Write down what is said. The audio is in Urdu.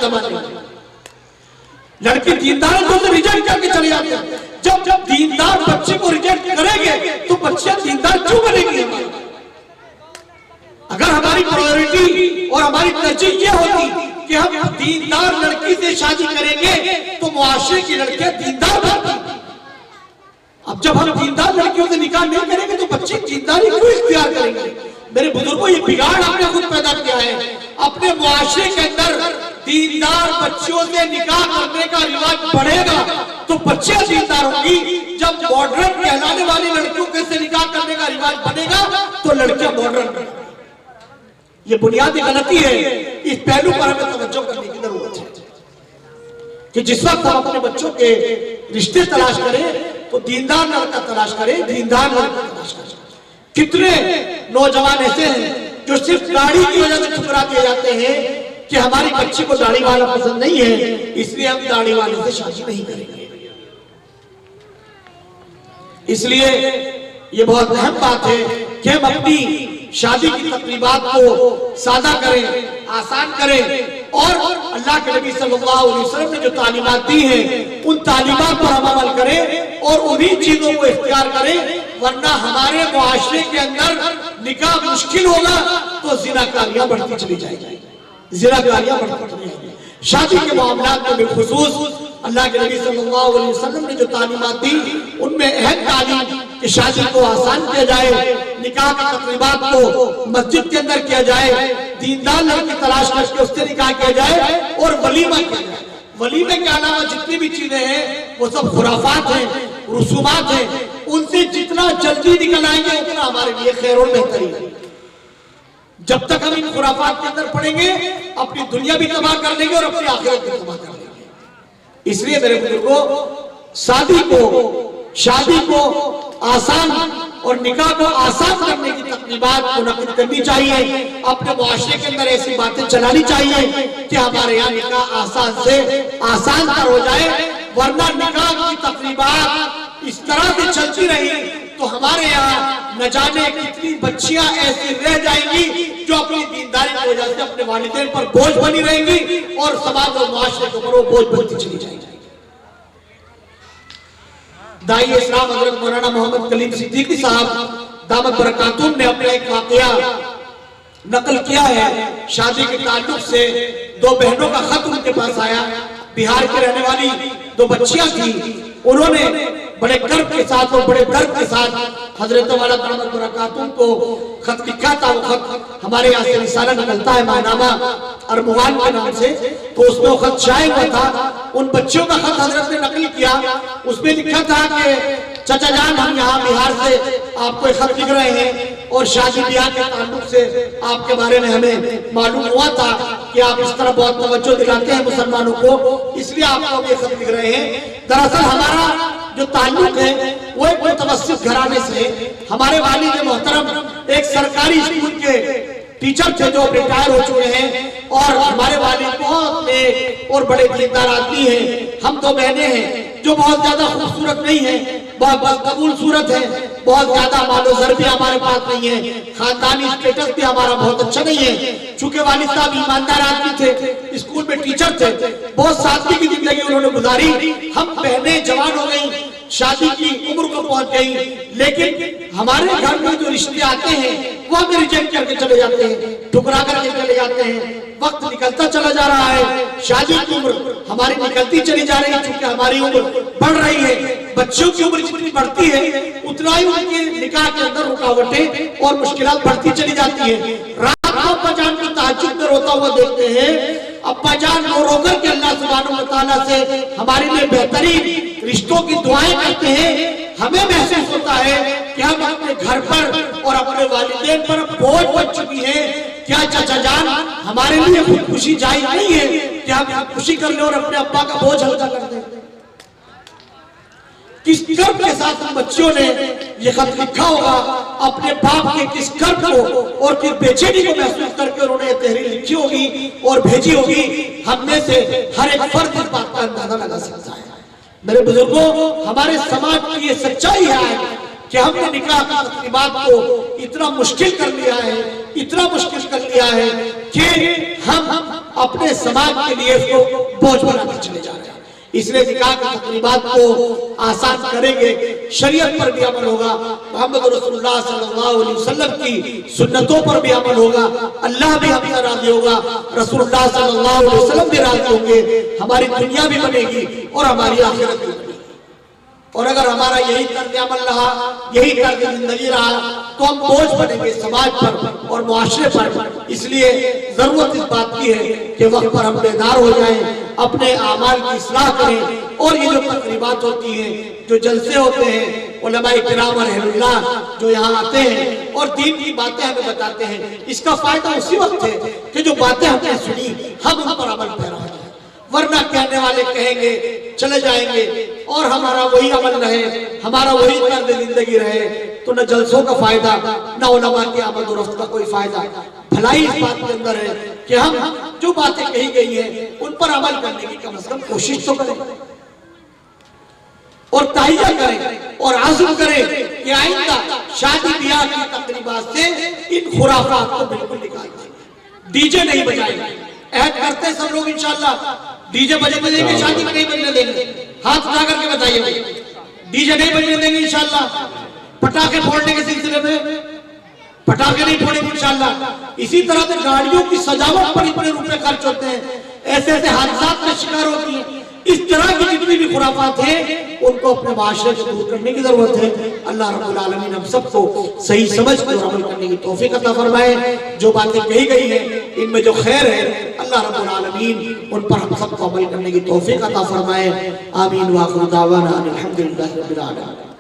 زمانے میں لڑکی دیندار تو اسے ریجیکٹ کر کے چلے جاتے ہیں. جب دیندار بچے کو ریجیکٹ کریں گے تو بچے دیندار کیوں بنے گی؟ اگر ہماری پرائیورٹی اور ہماری ترجیح یہ ہوتی کہ ہم دیندار لڑکی سے شادی کریں گے تو معاشرے کی لڑکیاں دیندار بنتی. اب جب ہم دیندار لڑکیوں سے نکاح نہیں کریں گے تو بچے دینداری کیوں اختیار کریں گے؟ میرے بزرگوں یہ بگاڑ آپ نے خود پیدا کیا ہے. اپنے معاشرے کے اندر دیندار بچوں سے نکاح کرنے کا رواج بڑھے گا تو بچے دیندار ہوں گی. جب ماڈرن کہلانے والی لڑکیوں سے نکاح کرنے کا رواج بنے گا تو لڑکیاں ماڈرن بنیں گی. یہ بنیادی غلطی ہے. اس پہلو پر ہمیں توجہ کرنے کی ضرورت ہے کہ جس وقت ہم اپنے بچوں کے رشتے تلاش کریں تو دیندار لڑکا تلاش کریں, دیندار لڑکا تلاش کریں. کتنے نوجوان ایسے ہیں جو صرف داڑھی کی وجہ سے ٹھکرا دیے جاتے ہیں کہ ہماری بچی کو داڑھی والا پسند نہیں ہے اس لیے ہم داڑھی والے سے شادی نہیں کریں گے. اس لیے یہ بہت اہم بات ہے کہ ہم اپنی شادی کی تقریبات کو سادہ کریں, آسان کریں اور اللہ کے نبی صلی اللہ علیہ وسلم نے جو تعلیمات دی ہیں ان تعلیمات پر ہم عمل کریں اور انہی چیزوں کو اختیار کریں. ورنہ ہمارے معاشرے کے اندر نکاح مشکل ہوگا تو زناکاریاں بڑھتی چلی جائیں گی, زناکاریاں بڑھتی چلی جائیں گی. شادی کے معاملات میں بالخصوص اللہ کے نبی صلی اللہ علیہ وسلم نے جو تعلیمات دی ان میں اہم تعلیم کہ شادی کو آسان کیا جائے, نکاح کی تقریبات کو مسجد کے اندر کیا جائے, دیندار لڑکی تلاش کر کے اس سے نکاح کیا جائے اور ولیمہ کیا جائے. ولیمے کے علاوہ جتنی بھی چیزیں ہیں وہ سب خرافات ہیں, رسومات ہیں. ان سے جتنا جلدی نکل آئیں گے اتنا ہمارے لیے خیر اور بہتری ہے. جب تک ہم ان خرافات کے اندر پڑیں گے اپنی دنیا بھی تباہ کر لیں گے اور اپنی آخرت بھی تباہ کر لیں گے. اس لیے میرے بزرگوں شادی کو آسان اور نکاح کو آسان کرنے کی تقریبات منعقد کرنی چاہیے. اپنے معاشرے کے اندر ایسی باتیں چلانی چاہیے کہ ہمارے یہاں نکاح آسان سے آسان تر ہو جائے. ورنہ نکاح کی تقریبات اس طرح سے چلتی رہی تو ہمارے یہاں نہ جانے کتنی بچیاں ایسی رہ جائیں گی جو اپنی دینداری کی وجہ سے اپنے والدین پر بوجھ بنی رہیں گی اور سماج اور معاشرے کے اوپر وہ بوجھ بنتی چلی جائیں گی. دائی اسلام حضرت مولانا محمد کلیم صدیقی صاحب دامت برکاتہم نے اپنا ایک واقعہ نقل کیا ہے. شادی کے تعلق سے دو بہنوں کا خط ان کے پاس آیا. بہار کے رہنے والی دو بچیاں تھیں. انہوں نے بڑے کرب کے ساتھ اور بڑے درد کے ساتھ حضرت والا دامت برکاتہم کو خط لکھا تھا. وہ خط ہمارے یہاں سے رسالہ نکلتا ہے ماہنامہ ارمغان کے نام سے, تو اس میں وہ خط شائع ہوا تھا. ان بچیوں کا خط حضرت نے نقل کیا. اس میں لکھا تھا کہ چچا جان ہم یہاں بہار سے آپ کو ایک خط لکھ رہے ہیں اور شادی بیاہ کے تعلق سے آپ کے بارے میں ہمیں معلوم ہوا تھا کہ آپ اس طرح بہت توجہ دلاتے ہیں مسلمانوں کو, اس لیے آپ کو یہ خط لکھ رہے ہیں. دراصل ہمارا جو تعلق ہے وہ ایک متوسط گھرانے سے. ہمارے والد محترم ایک سرکاری اسکول کے ٹیچر تھے جو ریٹائر ہو چکے ہیں اور ہمارے والد بہت نیک اور بڑے دیندار آدمی ہیں. ہم دو بہنیں ہیں جو بہت زیادہ خوبصورت نہیں ہیں, بہت قبول صورت ہے, بہت زیادہ مال و زر بھی ہمارے پاس نہیں ہے, خاندانی اسٹیٹس بھی ہمارا بہت اچھا نہیں ہے. چونکہ والد صاحب ایماندار آدمی تھے, اسکول میں ٹیچر تھے, بہت سادگی کی زندگی انہوں نے گزاری. ہم بہنیں جوان ہو گئیں, شادی کی عمر کو پہنچ گئی, لیکن ہمارے گھر میں جو رشتے آتے ہیں وہ ہمیں ریجیکٹ کر کے چلے جاتے ہیں, ٹھکرا کر کے چلے جاتے ہیں. وقت نکلتا چلا جا رہا ہے, شادی کی عمر ہماری نکلتی چلی جا رہی ہے. چونکہ ہماری عمر بڑھ رہی ہے, بچوں کی عمر جتنی بڑھتی ہے اتنا ہی ان کے نکاح کے اندر رکاوٹیں اور مشکلات بڑھتی چلی جاتی ہیں. رات کو ابا جان کو تہجد میں روتا ہوا دیکھتے ہیں, ابا جان رو رو کر کے اللہ سبحانہ و تعالیٰ سے ہمارے لیے بہترین رشتوں کی دعائیں کرتے ہیں. ہمیں محسوس ہوتا ہے کہ ہم اپنے گھر پر اور اپنے والدین پر بوجھ بن چکی ہیں. کیا چچا جان ہمارے لیے خودکشی جائز نہیں ہے کہ ہم خودکشی کر لیں اور اپنے ابا کا بوجھ ہلکا کر دیں؟ کس کرب کے ساتھ ہم بچوں نے یہ خط لکھا ہوگا, اپنے باپ کے کس کرب کو اور کس بے چینی کو محسوس کر کے انہوں نے یہ تحریر لکھی ہوگی اور بھیجی ہوگی. ہم میں سے ہر ایک فرد اس بات کا اندازہ لگا سکتا ہے. میرے بزرگوں, ہمارے سماج کی یہ سچائی ہے کہ ہم نے نکاح کی تقریبات کو اتنا مشکل کر لیا ہے، اتنا مشکل کر لیا ہے کہ ہم اپنے سماج کے لیے اس کو بوجھ بنا کر چلے جا رہے ہیں۔ اس لیے نکاح کی تقریبات کو آسان کریں گے، شریعت پر بھی عمل ہوگا، محمد رسول اللہ صلی اللہ علیہ وسلم کی سنتوں پر بھی عمل ہوگا، اللہ بھی ہم سے راضی ہوگا، رسول اللہ صلی اللہ علیہ وسلم بھی راضی ہوں گے، ہماری دنیا بھی بنے گی اور ہماری آخرت بھی بنے گی۔ اور اگر ہمارا یہی طرز عمل رہا، یہی طرز زندگی رہا، تو ہم بوجھ بنیں گے سماج پر اور معاشرے پر۔ اس لیے ضرورت اس بات کی ہے کہ وقت پر ہم بیدار ہو جائیں، اپنے اعمال کی اصلاح کریں، اور یہ جو تقریبات ہوتی ہیں، جو جلسے ہوتے ہیں، علماء کرام اور اہل اللہ جو یہاں آتے ہیں اور دین کی باتیں ہمیں بتاتے ہیں، اس کا فائدہ اسی وقت ہے کہ جو باتیں ہم نے سنی ہم ان پر عمل پیرا ہو جائیں، ورنہ کہنے والے کہیں گے چلے جائیں گے اور ہمارا وہی عمل رہے، ہمارا وہی طرز زندگی رہے، تو نہ جلسوں کا فائدہ، نہ علماء کی آمد و رفت کا کوئی فائدہ۔ بھلائی اس بات کے اندر ہے کہ ہم جو باتیں کہی گئی ہیں ان پر عمل کرنے کی کم از کم کوشش تو کریں اور تہیہ کریں اور عزم کریں کہ آئندہ شادی بیاہ کی تقریبات سے ان خرافات کو بالکل نکال دیں۔ ڈی جے نہیں بجائیں گے، عہد کرتے ہیں سب لوگ انشاءاللہ ڈی جے بجے بجے گے، شادی میں نہیں بجنے دیں گے، ہاتھ اٹھا کر کے بتائیے بھائی، ڈی جے نہیں بجنے دیں گے انشاءاللہ۔ پٹاخے پھوڑنے کے سلسلے میں پٹاخے نہیں پھوڑیں گے انشاءاللہ۔ اسی طرح سے گاڑیوں کی سجاوٹ پر اتنے روپے خرچ ہوتے ہیں، ایسے ایسے حادثات میں شکار ہوتی ہیں۔ اس طرح کی جتنی بھی خرافات ہیں ان کو اپنے معاشرے سے دور کرنے کی ضرورت ہے۔ اللہ رب العالمین ہم سب کو صحیح سمجھ کر عمل کرنے کی توفیق عطا فرمائے۔ جو باتیں کہی گئی ہیں ان میں جو خیر ہے اللہ رب العالمین ان پر ہم سب کو عمل کرنے کی توفیق عطا فرمائے۔ آمین۔ وآخر دعوانا الحمدللہ رب العالمین۔